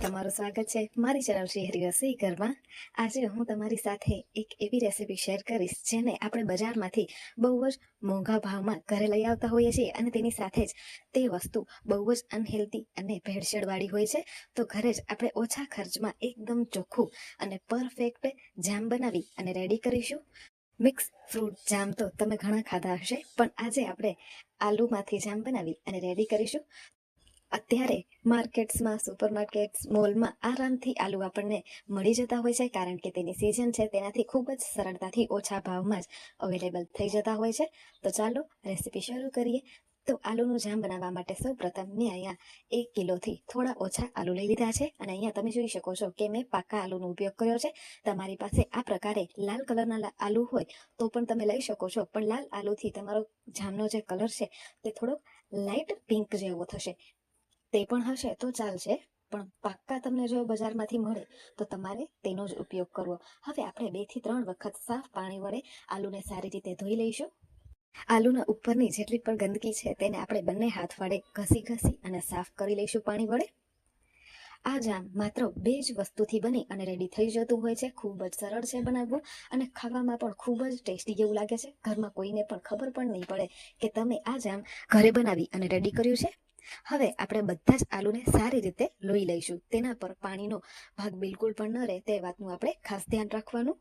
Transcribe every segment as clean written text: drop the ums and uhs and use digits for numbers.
તમારું સ્વાગત છે મારી ચેનલ શ્રી રસોઈ ઘરમાં। આજે હું તમારી સાથે એક એવી રેસીપી શેર કરીશ જેને આપણે બજારમાંથી બહુ જ મોંઘા ભાવમાં ઘરે લઈ આવતા હોઈએ છીએ અને તેની સાથે જ તે વસ્તુ બહુ જ અનહેલ્ધી અને ભેળસેળવાળી હોય છે। તો ઘરે જ આપણે ઓછા ખર્ચમાં એકદમ ચોખ્ખું અને પરફેક્ટ જામ બનાવી અને રેડી કરીશું। મિક્સ ફ્રૂટ જામ તો તમે ઘણા ખાધા હશે, પણ આજે આપણે આલુમાંથી જામ બનાવી અને રેડી કરીશું। અત્યારે માર્કેટ્સમાં, સુપરમાર્કેટ્સ, મોલમાં આરામથી આલુ આપણને મળી જતા હોય છે, કારણ કે તેની સિઝન છે, તેનાથી ખૂબ જ સરળતાથી ઓછા ભાવમાં જ અવેલેબલ થઈ જતા હોય છે। તો ચાલો રેસીપી શરૂ કરીએ। તો આલુનું જામ બનાવવા માટે સૌ પ્રથમ મેં અહીંયા 1 કિલોથી થોડા ઓછા આલુ લઈ લીધા છે અને અહીંયા તમે જોઈ શકો છો કે મેં પાકા આલુનો ઉપયોગ કર્યો છે। તમારી પાસે આ પ્રકારે લાલ કલરના આલુ હોય તો પણ તમે લઈ શકો છો, પણ લાલ આલુથી તમારો જામનો જે કલર છે તે થોડો લાઇટ પિંક જેવો થશે, તે પણ હશે તો ચાલશે, પણ પાક્કા તમને જો બજારમાંથી મળે તો તમારે તેનો જ ઉપયોગ કરવો। હવે આપણે 2 થી 3 વખત સાફ પાણી વડે આલુને સારી રીતે ધોઈ લઈશું। આલુના ઉપરની જેટલી પણ ગંદકી છે તેને આપણે બંને હાથ વડે ઘસી અને સાફ કરી લઈશું પાણી વડે। આ જામ માત્ર 2 જ વસ્તુથી બની અને રેડી થઈ જતું હોય છે। ખૂબ જ સરળ છે બનાવવું અને ખાવામાં પણ ખૂબ જ ટેસ્ટી જેવું લાગે છે। ઘરમાં કોઈને પણ ખબર પણ નહીં પડે કે તમે આ જામ ઘરે બનાવી અને રેડી કર્યું છે। હવે આપણે બધા જ આલુને સારી રીતે લોઈ લઈશું। તેના પર પાણીનો ભાગ બિલકુલ પણ ન રહે તે વાતનું આપણે ખાસ ધ્યાન રાખવાનું।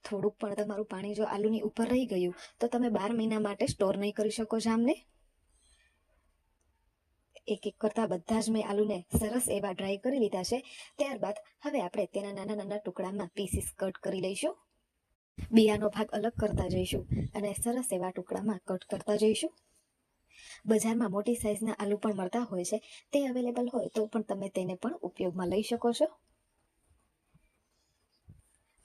થોડુંક પણ તમારું પાણી જો આલુની ઉપર રહી ગયું તો તમે 12 મહિના માટે સ્ટોર નહીં કરી શકો જામને। એક કરતા બધા જ મેં આલુને સરસ એવા ડ્રાય કરી લીધા છે। ત્યારબાદ હવે આપણે તેના નાના નાના ટુકડામાં પીસીસ કટ કરી લઈશું। બિયાનો ભાગ અલગ કરતા જઈશું અને સરસ એવા ટુકડામાં કટ કરતા જઈશું। બજારમાં મોટી સાઈઝના આલુ પણ મળતા હોય છે, તે અવેલેબલ હોય તો પણ તમે તેને પણ ઉપયોગમાં લઈ શકો છો।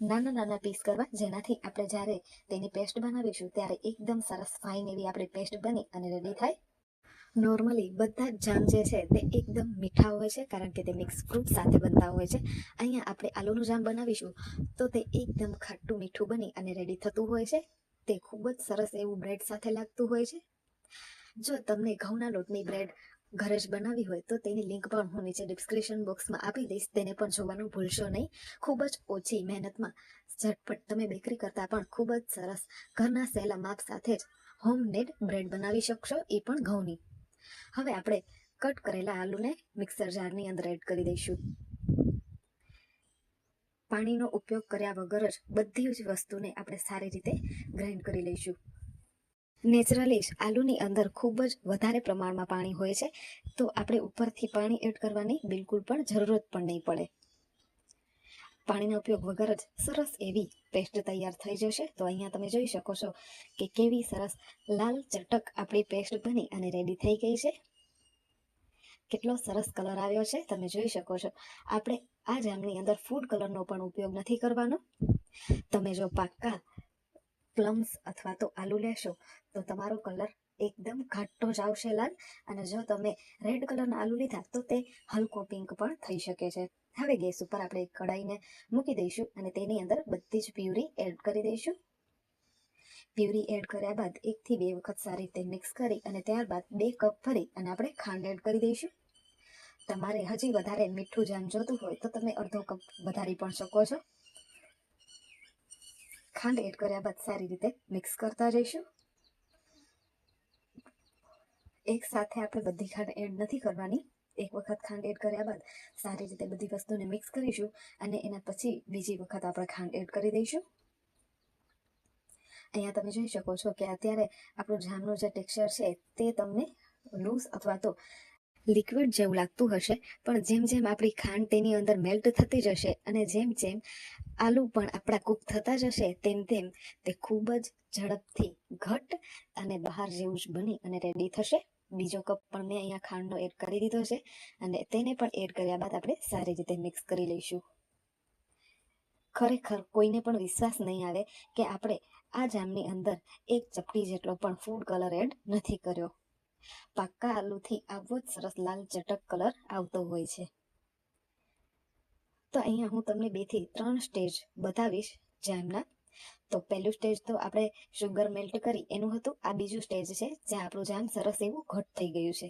નાના નાના પીસ કરવા, જેનાથી આપણે જ્યારે તેની પેસ્ટ બનાવીશું ત્યારે એકદમ સરસ ફાઇન એવી આપણી પેસ્ટ બની અને રેડી થાય। નોર્મલી બધા જ જામ જે છે તે એકદમ મીઠા હોય છે, કારણ કે તે મિક્સ ફ્રૂટ સાથે બનતા હોય છે। અહીંયા આપણે આલુનું જામ બનાવીશું તો તે એકદમ ખાટું મીઠું બની અને રેડી થતું હોય છે। તે ખૂબ જ સરસ એવું બ્રેડ સાથે લાગતું હોય છે। જો તમને ઘઉંના લોટની બ્રેડ ઘરે જ બનાવી હોય તો તેની લિંક પણ હું નીચે ડિસ્ક્રિપ્શન બોક્સમાં આપી દઈશ, તેને પણ જોવાનું ભૂલશો નહીં। ખૂબ જ ઓછી મહેનતમાં ઝટપટ તમે બેકરી કરતાં પણ ખૂબ જ સરસ ઘરના સહેલા માપ સાથે જ હોમમેડ બ્રેડ બનાવી શકશો, એ પણ ઘઉંની। હવે આપણે કટ કરેલા આલુને મિક્સર જારની અંદર એડ કરી દઈશું। પાણીનો ઉપયોગ કર્યા વગર જ બધી જ વસ્તુને આપણે સારી રીતે ગ્રાઇન્ડ કરી લઈશું। નેચરલી જ આલુની અંદર ખૂબ જ વધારે પ્રમાણમાં પાણી હોય છે, તો આપણે ઉપરથી પાણી એડ કરવાની બિલકુલ પણ જરૂરત પણ નહીં પડે। પાણીનો ઉપયોગ વગર જ સરસ એવી પેસ્ટ તૈયાર થઈ જશે। તો અહીંયા તમે જોઈ શકો છો કે કેવી સરસ લાલ ચટક આપણી પેસ્ટ બની અને રેડી થઈ ગઈ છે। કેટલો સરસ કલર આવ્યો છે તમે જોઈ શકો છો। આપણે આ જામની અંદર ફૂડ કલરનો પણ ઉપયોગ નથી કરવાનો। તમે જો પાક્કા પ્લમ્સ અથવા તો આલુ લેશો તો તમારો કલર એકદમ ઘાટો જ આવશે લાલ, અને જો તમે રેડ કલરના આલુ લીધા તો તે હલકો પિંક પણ થઈ શકે છે। હવે ગેસ ઉપર આપણે એક કઢાઈને મૂકી દઈશું અને તેની અંદર બધી જ પ્યુરી એડ કરી દઈશું। પ્યુરી એડ કર્યા બાદ 1 થી 2 વખત સારી રીતે મિક્સ કરી અને ત્યારબાદ 2 કપ ભરી અને આપણે ખાંડ એડ કરી દઈશું। તમારે હજી વધારે મીઠું જામ જોતું હોય તો તમે અડધો કપ વધારી પણ શકો છો। ખાંડ એડ કર્યા બાદ સારી રીતે મિક્સ કરતા જઈશું। એક સાથે આપણે બધી ખાંડ એડ નથી કરવાની, એક વખત ખાંડ એડ કર્યા બાદ સારી રીતે બધી વસ્તુને મિક્સ કરીશું અને એના પછી બીજી વખત આપણે ખાંડ એડ કરી દઈશું। અહીંયા તમે જોઈ શકો છો કે અત્યારે આપણું જામનું જે ટેક્સચર છે તે તમને લૂઝ અથવા તો લિક્વિડ જેવું લાગતું હશે, પણ જેમ જેમ આપણી ખાંડ તેની અંદર મેલ્ટ થતી જશે અને જેમ જેમ આલુ પણ આપણા કૂક થતા જશે તેમ તેમ તે ખૂબ જ ઝડપથી ઘટ અને બહાર જેવું જ બની અને રેડી થશે। બીજો કપ પણ મેં અહીંયા ખાંડનો એડ કરી દીધો છે અને તેને પણ એડ કર્યા બાદ આપણે સારી રીતે મિક્સ કરી લઈશું। ખરેખર કોઈને પણ વિશ્વાસ નહીં આવે કે આપણે આ જામની અંદર 1 ચપટી જેટલો પણ ફૂડ કલર એડ નથી કર્યો। પાક્કા આલુથી આવો જ સરસ લાલ ચટક કલર આવતો હોય છે। તો અહીંયા હું તમને 2 થી 3 સ્ટેજ બતાવીશ જામના। તો પહેલું સ્ટેજ તો આપણે શુગર મેલ્ટ કરી એનું હતું, આ બીજું સ્ટેજ છે જ્યાં આપણું જામ સરસ એવું ઘટ થઈ ગયું છે।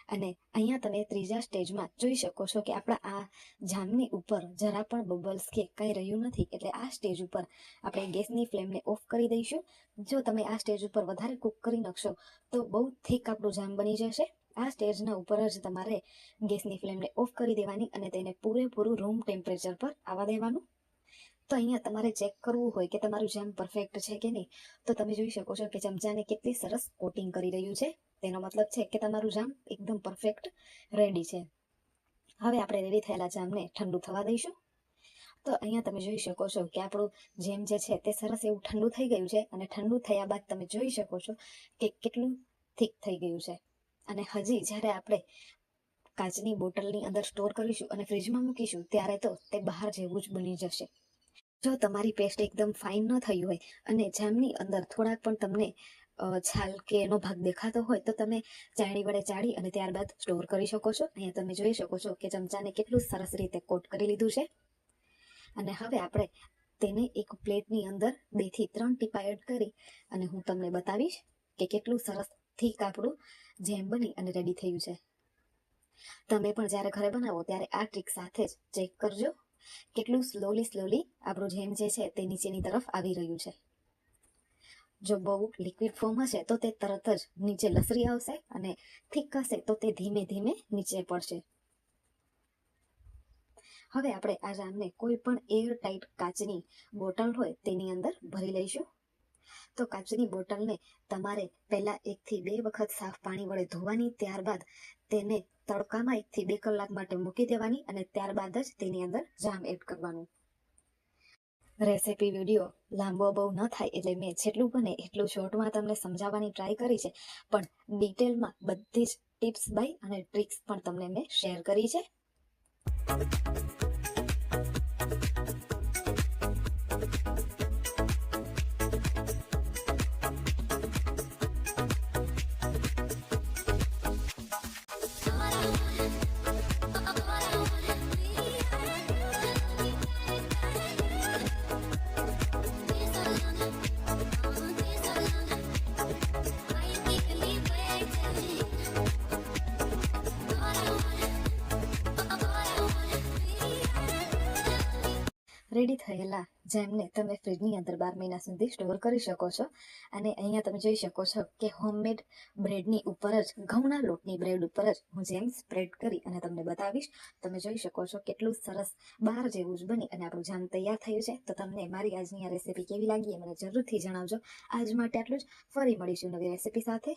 અને અહીંયા તમે ત્રીજા સ્ટેજમાં જોઈ શકો છો કે આપણા આ જામની ઉપર જરા પણ બબલ્સ કે કંઈ રહ્યું નથી. એટલે આ સ્ટેજ ઉપર આપણે ગેસની ફ્લેમને ઓફ કરી દઈશું. જો તમે આ સ્ટેજ ઉપર વધારે કૂક કરી નાખશો તો બહુ થીક આપણું જામ બની જશે. આ સ્ટેજના ઉપર જ તમારે ગેસની ફ્લેમને ઓફ કરી દેવાની અને તેને પૂરેપૂરું રૂમ ટેમ્પરેચર પર આવવા દેવાનું. તો અહીંયા તમારે ચેક કરવું હોય કે તમારું જામ પરફેક્ટ છે કે નહીં, તો તમે જોઈ શકો છો કે ચમચાને કેટલી સરસ કોટિંગ કરી રહ્યું છે. તેનો મતલબ છે કે તમારું જામ એકદમ પરફેક્ટ રેડી છે. હવે આપણે રેડી થયેલા જામને ઠંડુ થવા દઈશું. તો અહીંયા તમે જોઈ શકો છો કે આપણું જેમ જે છે તે સરસ એવું ઠંડુ થઈ ગયું છે. અને ઠંડુ થયા બાદ તમે જોઈ શકો છો કે કેટલું થીક થઈ ગયું છે. અને હજી જ્યારે આપણે કાચની બોટલની અંદર સ્ટોર કરીશું અને ફ્રીજમાં મૂકીશું ત્યારે તો તે બહાર જેવું જ બની જશે. જો તમારી પેસ્ટ એકદમ ફાઇન ન થઈ હોય અને જામની અંદર થોડાક પણ તમને છાલ કે એનો ભાગ દેખાતો હોય તો તમે ચાળણી વડે ચાળી અને ત્યારબાદ સ્ટોર કરી શકો છો. અહીંયા તમે જોઈ શકો છો કે ચમચાને કેટલું સરસ રીતે કોટ કરી લીધું છે. અને હવે આપણે તેને એક પ્લેટની અંદર 2 થી 3 ટીપા એડ કરી અને હું તમને બતાવીશ કે કેટલું સરસ થીક આપણું જેમ બની અને રેડી થયું છે. તમે પણ જ્યારે ઘરે બનાવો ત્યારે આ ટ્રીક સાથે જ ચેક કરજો કેટલું સ્લોલી આપણું જેમ જે છે તે નીચેની તરફ આવી રહ્યું છે. જો બહુ લિક્વિડ ફોર્મ હશે તો તે તરત જ નીચે લસરી આવશે અને થીક હશે તો તે ધીમે ધીમે નીચે પડશે. હવે આપણે આ જામને કોઈ પણ એર ટાઈટ કાચની બોટલ હોય તેની અંદર ભરી લઈશું. તો કાચની બોટલને તમારે પહેલા 1 થી 2 વખત સાફ પાણી વડે ધોવાની, ત્યારબાદ તેને તડકામાં 1 થી 2 કલાક માટે મૂકી દેવાની અને ત્યારબાદ જ તેની અંદર જામ એડ કરવાનું. રેસીપી વિડીયો લાંબો બહુ ન થાય એટલે મેં જેટલું બને એટલું શોર્ટમાં તમને સમજાવવાની ટ્રાય કરી છે, પણ ડિટેલમાં બધી જ ટિપ્સ બાય અને ટ્રિક્સ પણ તમને મેં શેર કરી છે. રેડી થયેલા જેમને તમે ફ્રીજની અંદર 12 મહિના સુધી સ્ટોર કરી શકો છો. અને અહીંયા તમે જોઈ શકો છો કે હોમમેડ બ્રેડની ઉપર જ, ઘઉંના લોટની બ્રેડ ઉપર જ હું જેમ સ્પ્રેડ કરી અને તમને બતાવીશ. તમે જોઈ શકો છો કેટલું સરસ બહાર જેવું જ બની અને આપણું જામ તૈયાર થયું છે. તો તમને મારી આજની આ રેસીપી કેવી લાગી એ મને જરૂરથી જણાવજો. આજ માટે આટલું જ. ફરી મળીશું નવી રેસીપી સાથે.